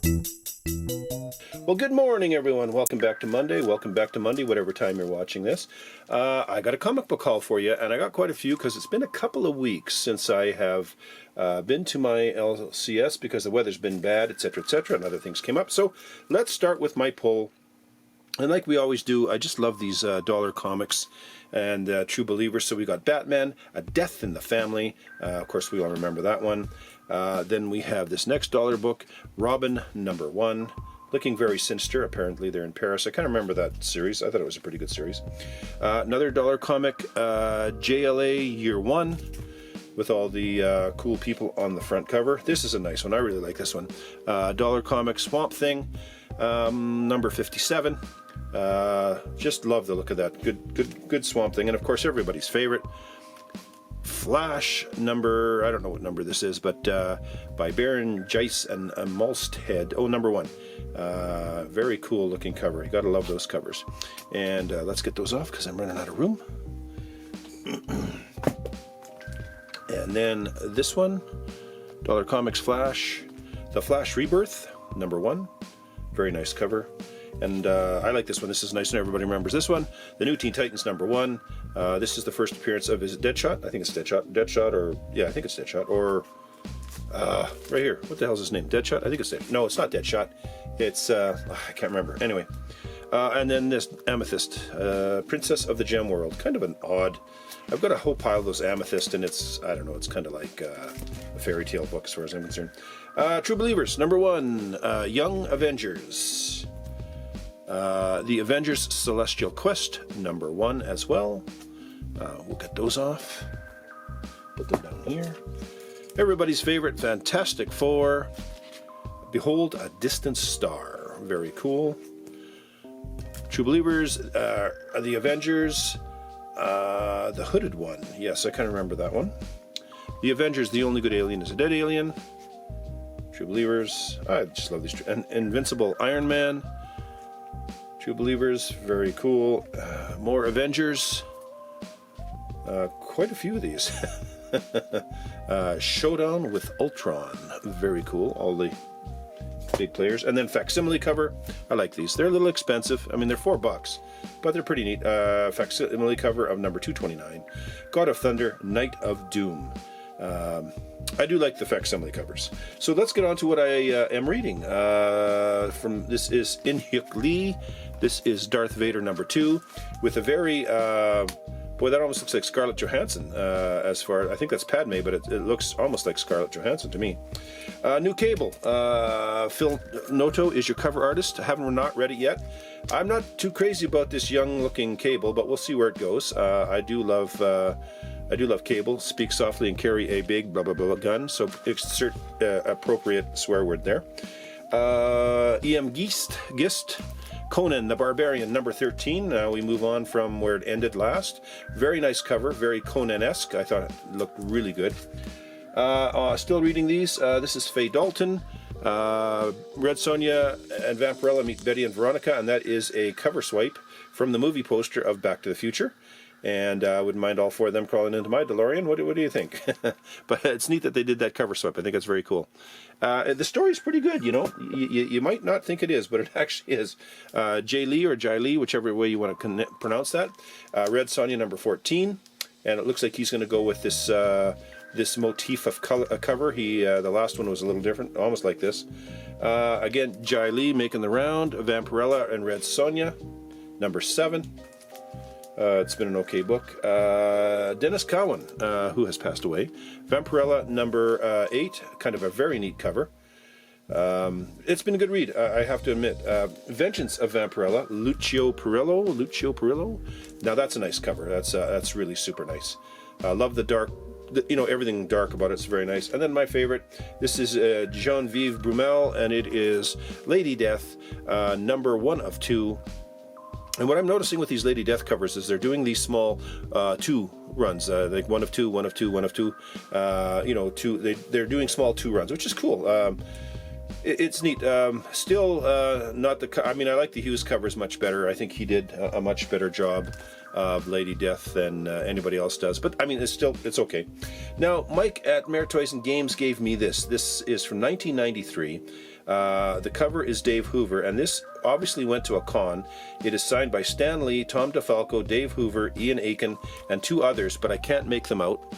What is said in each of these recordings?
Well, good morning, everyone. Welcome back to Monday. Welcome back to Monday, whatever time you're watching this. I got a comic book haul for you, and I got quite a few because it's been a couple of weeks since I have been to my LCS because the weather's been bad, etc., etc., and other things came up. So let's start with my pull. And like we always do, I just love these dollar comics and True Believers. So we got Batman, A Death in the Family. Of course, we all remember that one. Then we have this next dollar book, Robin #1. Looking very sinister. Apparently they're in Paris. I can't remember that series. I thought it was a pretty good series. Another dollar comic, JLA Year One, with all the cool people on the front cover. This is a nice one. I really like this one. Dollar comic, Swamp Thing, number 57. Just love the look of that. Good Swamp Thing. And of course, everybody's favorite, Flash number, I don't know what number this is, but by Baron Jice and Malsted. Oh, #1. Very cool looking cover. You gotta love those covers. And let's get those off because I'm running out of room. And then this one, Dollar Comics Flash, The Flash Rebirth, #1. Very nice cover. And I like this one. This is nice, and everybody remembers this one. The New Teen Titans #1. This is the first appearance of, is it Deadshot? I think it's Deadshot. Deadshot, or yeah, I think it's Deadshot. Or right here. What the hell's his name? Deadshot? I think it's Deadshot. No, it's not Deadshot. It's I can't remember. Anyway, and then this Amethyst, Princess of the Gem World. Kind of an odd. I've got a whole pile of those Amethyst, and it's, I don't know. It's kind of like a fairy tale book as far as I'm concerned. True Believers #1. Young Avengers. The Avengers Celestial Quest #1 as well. We'll get those off. Put them down here. Everybody's favorite, Fantastic Four. Behold a Distant Star. Very cool. True Believers, the Avengers, the Hooded One. Yes, I kind of remember that one. The Avengers, The Only Good Alien is a Dead Alien. True Believers, I just love these. And Invincible Iron Man. True Believers, very cool. More Avengers. Quite a few of these. Showdown with Ultron, very cool. All the big players. And then facsimile cover. I like these. They're a little expensive. I mean, they're $4, but they're pretty neat. Facsimile cover of number 229. God of Thunder, Night of Doom. I do like the facsimile covers. So let's get on to what I am reading. This is In-hyuk Lee. This is Darth Vader #2 with a very, boy, that almost looks like Scarlett Johansson. I think that's Padme, but it looks almost like Scarlett Johansson to me. New Cable. Phil Noto is your cover artist. I haven't not read it yet. I'm not too crazy about this young-looking Cable, but we'll see where it goes. I do love Cable. Speak softly and carry a big blah blah blah gun. So insert appropriate swear word there. E.M. Gist. Conan the Barbarian #13. Now we move on from where it ended last. Very nice cover, very Conan-esque. I thought it looked really good. Still reading these. This is Faye Dalton. Red Sonja and Vampirella meet Betty and Veronica, and that is a cover swipe from the movie poster of Back to the Future. And I wouldn't mind all four of them crawling into my DeLorean. What do you think? But it's neat that they did that cover swipe. I think it's very cool. The story's pretty good, you know. You might not think it is, but it actually is. Jay Lee or Jai Lee, whichever way you want to pronounce that. Red Sonja #14. And it looks like he's going to go with this motif of cover. The last one was a little different, almost like this. Again, Jai Lee making the round. Vampirella and Red Sonja #7. It's been an okay book. Dennis Cowan, who has passed away. Vampirella #8, kind of a very neat cover. It's been a good read, I have to admit. Vengeance of Vampirella, Lucio Perillo. Now that's a nice cover. That's really super nice. Love the dark, everything dark about it's very nice. And then my favorite, this is Genevieve Brumel, and it is Lady Death, #1 of 2. And what I'm noticing with these Lady Death covers is they're doing these small 2 runs, like 1 of 2, 1 of 2, 1 of 2. They're doing small 2 runs, which is cool. It's neat. Still not the. I mean, I like the Hughes covers much better. I think he did a much better job of Lady Death than anybody else does. But I mean, it's okay. Now, Mike at Mare Toys and Games gave me this. This is from 1993. The cover is Dave Hoover, and this obviously went to a con. It is signed by Stan Lee, Tom DeFalco, Dave Hoover, Ian Aiken, and 2 others, but I can't make them out.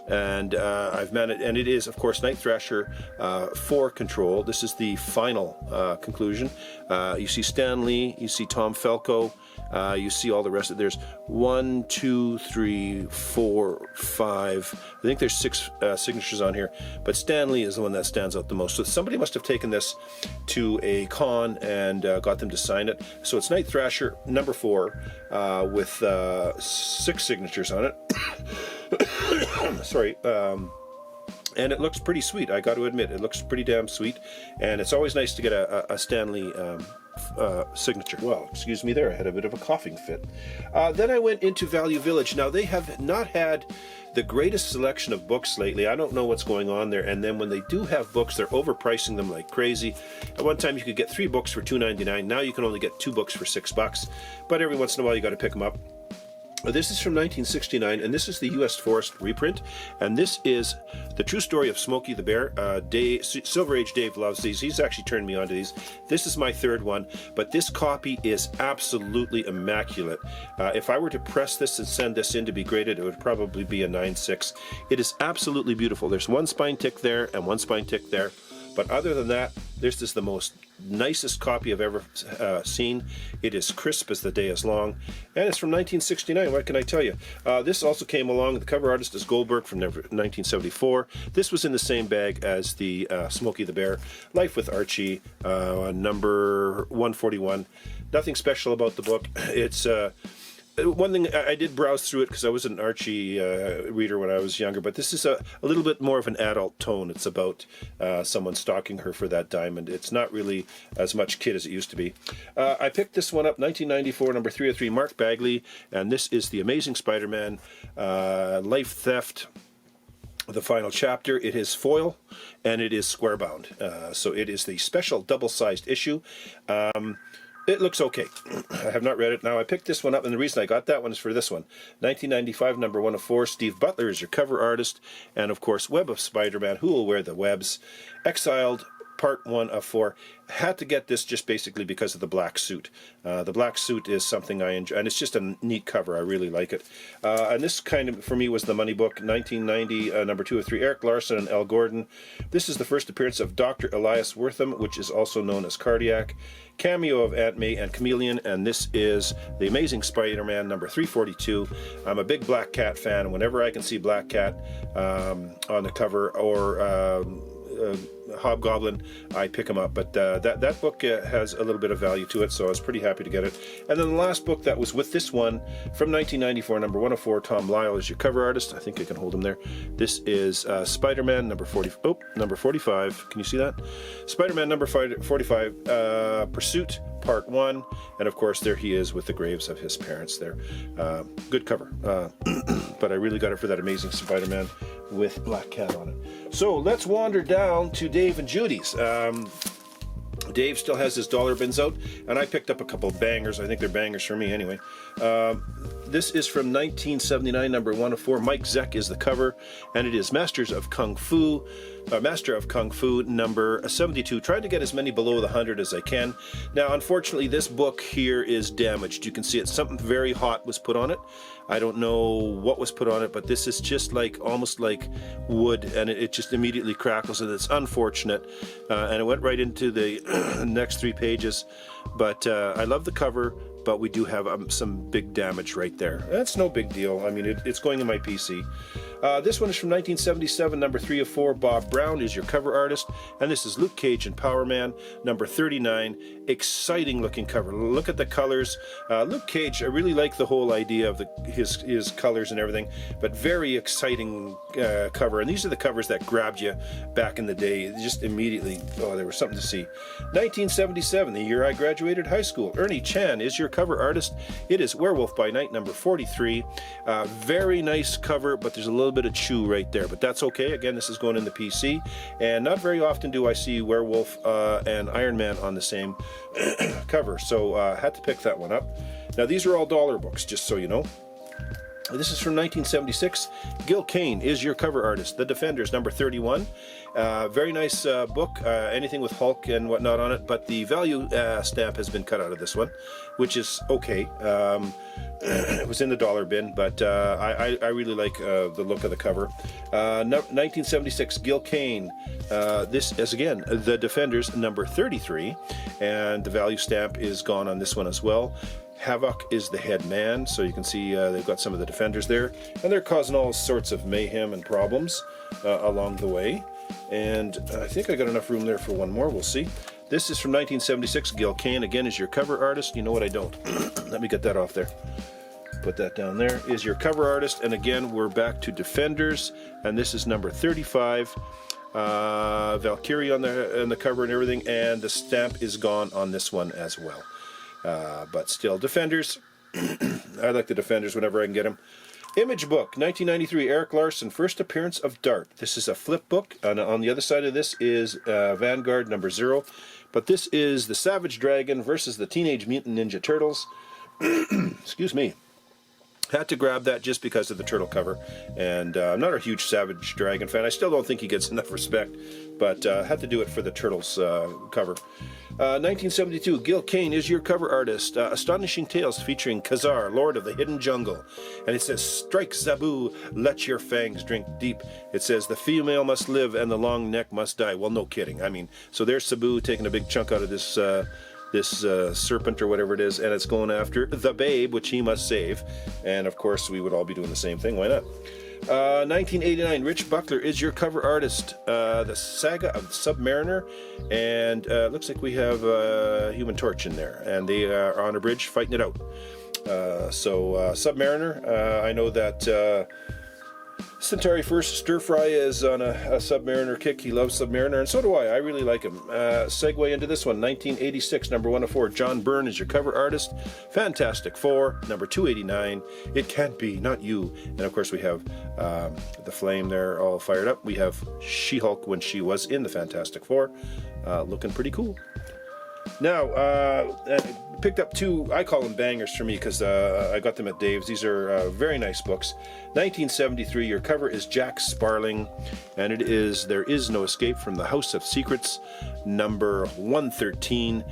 And I've managed, and it is, of course, Night Thrasher 4 Control. This is the final conclusion. You see Stan Lee, you see Tom Falco, you see all the rest of it. There's 1, 2, 3, 4, 5. I think there's 6 signatures on here, but Stan Lee is the one that stands out the most. So somebody must have taken this to a con and got them to sign it. So it's Night Thrasher number 4 with 6 signatures on it. Sorry. And it looks pretty sweet, I got to admit. It looks pretty damn sweet, and it's always nice to get a Stan Lee signature. Well, excuse me there, I had a bit of a coughing fit. Then I went into Value Village. Now, they have not had the greatest selection of books lately. I don't know what's going on there. And then when they do have books, they're overpricing them like crazy. At one time, you could get 3 books for $2.99. Now you can only get 2 books for $6. But every once in a while, you got to pick them up. This is from 1969, and this is the U.S. Forest reprint, and this is the true story of Smokey the Bear. Silver Age Dave loves these. He's actually turned me on to these. This is my 3rd one, but this copy is absolutely immaculate. If I were to press this and send this in to be graded, it would probably be a 9.6. It is absolutely beautiful. There's 1 spine tick there and 1 spine tick there. But other than that, this is the most nicest copy I've ever seen. It is crisp as the day is long, and it's from 1969. What can I tell you? This also came along. The cover artist is Goldberg from 1974. This was in the same bag as the Smokey the Bear, Life with Archie, number 141. Nothing special about the book. It's one thing, I did browse through it because I was an Archie reader when I was younger, but this is a little bit more of an adult tone. It's about someone stalking her for that diamond. It's not really as much kid as it used to be. I picked this one up, 1994, number 303, Mark Bagley, and this is The Amazing Spider-Man, Life Theft, the final chapter. It is foil, and it is square bound. So it is the special double-sized issue. It looks okay. I have not read it. Now, I picked this one up, and the reason I got that one is for this one. 1995, number 104, Steve Butler is your cover artist, and of course, Web of Spider-Man, Who Will Wear the Webs, Exiled, Part 1 of 4. Had to get this just basically because of the black suit. The black suit is something I enjoy, and it's just a neat cover. I really like it. And this kind of, for me, was the money book, 1990, number 2 of 3, Eric Larson and Al Gordon. This is the first appearance of Dr. Elias Wortham, which is also known as Cardiac. Cameo of Aunt May and Chameleon, and this is The Amazing Spider-Man, number 342. I'm a big Black Cat fan, and whenever I can see Black Cat on the cover, or Hobgoblin, I pick them up. But that book has a little bit of value to it, so I was pretty happy to get it. And then the last book that was with this one, from 1994, number 104, Tom Lyle is your cover artist. I think I can hold him there. This is Spider-Man number 45. Can you see that? Spider-Man number 45, Pursuit, Part 1, and of course there he is with the graves of his parents there. Good cover, but I really got it for that Amazing Spider-Man with Black Cat on it. So let's wander down to Dave and Judy's. Dave still has his dollar bins out, and I picked up a couple bangers. I think they're bangers for me anyway. This is from 1979, number 104. Mike Zeck is the cover, and it is Master of Kung Fu, number 72. Trying to get as many below the 100 as I can. Now, unfortunately, this book here is damaged. You can see it. Something very hot was put on it. I don't know what was put on it, but this is just like, almost like wood, and it just immediately crackles, and it's unfortunate. And it went right into the next 3 pages. But I love the cover, but we do have some big damage right there. That's no big deal. I mean, it's going in my PC. This one is from 1977, number 3 of 4. Bob Brown is your cover artist, and this is Luke Cage and Power Man, number 39. Exciting looking cover. Look at the colors. Luke Cage, I really like the whole idea of his colors and everything, but very exciting cover. And these are the covers that grabbed you back in the day. Just immediately, oh, there was something to see. 1977, the year I graduated high school. Ernie Chan is your cover artist. It is Werewolf by Night, number 43. Very nice cover, but there's a little bit of chew right there, but that's okay. Again, this is going in the PC, and not very often do I see Werewolf and Iron Man on the same cover, so had to pick that one up. Now, these are all dollar books, just so you know. This is from 1976. Gil Kane is your cover artist. The Defenders, number 31. Very nice book. Anything with Hulk and whatnot on it, but the value stamp has been cut out of this one, which is okay. It was in the dollar bin, but I really like the look of the cover. 1976, Gil Kane. This is, again, The Defenders, number 33, and the value stamp is gone on this one as well. Havoc is the head man, so you can see they've got some of the Defenders there, and they're causing all sorts of mayhem and problems along the way. And I think I got enough room there for one more. We'll see. This is from 1976. Gil Kane, again, is your cover artist. You know what? I don't. Let me get that off there. Put that down there. Is your cover artist, and again, we're back to Defenders, and this is number 35. Valkyrie on the cover and everything, and the stamp is gone on this one as well. But still, Defenders. I like the Defenders whenever I can get them. Image book, 1993, Eric Larson, first appearance of Dart. This is a flip book, and on the other side of this is Vanguard number 0. But this is the Savage Dragon versus the Teenage Mutant Ninja Turtles. Excuse me. Had to grab that just because of the turtle cover, and I'm not a huge Savage Dragon fan. I still don't think he gets enough respect, but had to do it for the Turtles cover. 1972, Gil Kane is your cover artist. Astonishing Tales featuring Khazar, Lord of the Hidden Jungle. And it says, strike Zabu, let your fangs drink deep. It says, the female must live and the long neck must die. Well, no kidding. I mean, so there's Sabu taking a big chunk out of this serpent or whatever it is, and it's going after the babe, which he must save. And of course, we would all be doing the same thing. Why not? 1989, Rich Buckler is your cover artist. The Saga of Submariner, and looks like we have Human Torch in there, and they are on a bridge fighting it out. Submariner, I know that Centauri First Stir Fry is on a Submariner kick. He loves Submariner, and so do I. I really like him. Segue into this one, 1986, number 104. John Byrne is your cover artist. Fantastic Four, number 289. It Can't Be, Not You. And of course, we have the Flame there all fired up. We have She-Hulk when she was in the Fantastic Four, looking pretty cool. Now, picked up two, I call them bangers for me because I got them at Dave's. These are very nice books. 1973, your cover is Jack Sparling, and it is There Is No Escape from the House of Secrets, number 113.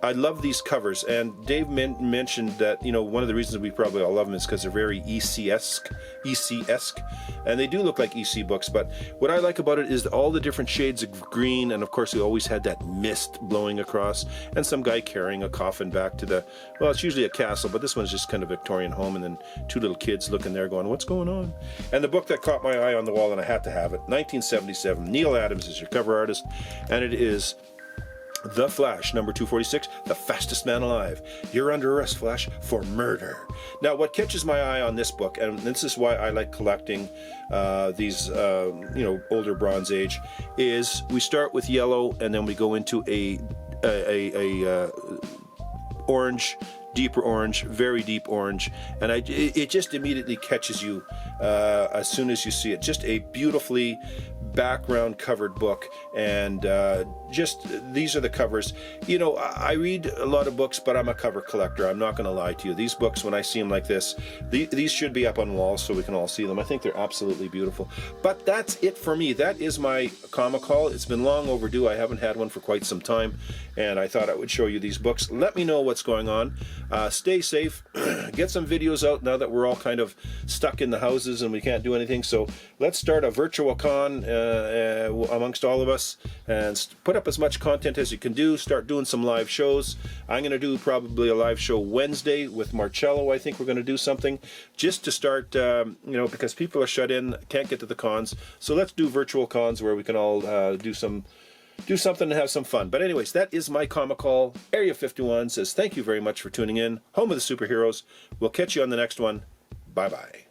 I love these covers, and Dave mentioned that, you know, one of the reasons we probably all love them is because they're very EC-esque, and they do look like EC books, but what I like about it is all the different shades of green, and of course we always had that mist blowing across, and some guy carrying a coffin back to the, well, it's usually a castle, but this one's just kind of Victorian home, and then two little kids looking there going, what's going on? And the book that caught my eye on the wall, and I had to have it, 1977, Neil Adams is your cover artist, and it is The Flash, number 246, the fastest man alive. You're under arrest, Flash, for murder. Now, what catches my eye on this book, and this is why I like collecting these, older Bronze Age, is we start with yellow, and then we go into a orange, deeper orange, very deep orange, and it just immediately catches you as soon as you see it. Just a beautifully background covered book, and just these are the covers. You know, I read a lot of books, but I'm a cover collector. I'm not going to lie to you. These books, when I see them like this, these should be up on walls so we can all see them. I think they're absolutely beautiful. But that's it for me. That is my comic haul. It's been long overdue. I haven't had one for quite some time, and I thought I would show you these books. Let me know what's going on. Stay safe. Get some videos out now that we're all kind of stuck in the houses and we can't do anything. So let's start a virtual con amongst all of us and put up as much content as you can do. Start doing some live shows. I'm going to do probably a live show Wednesday with Marcello. I think we're going to do something just to start, because people are shut in, can't get to the cons. So let's do virtual cons where we can all do something and have some fun. But anyways, that is my comic haul. Area 51 says thank you very much for tuning in. Home of the superheroes. We'll catch you on the next one. Bye-bye.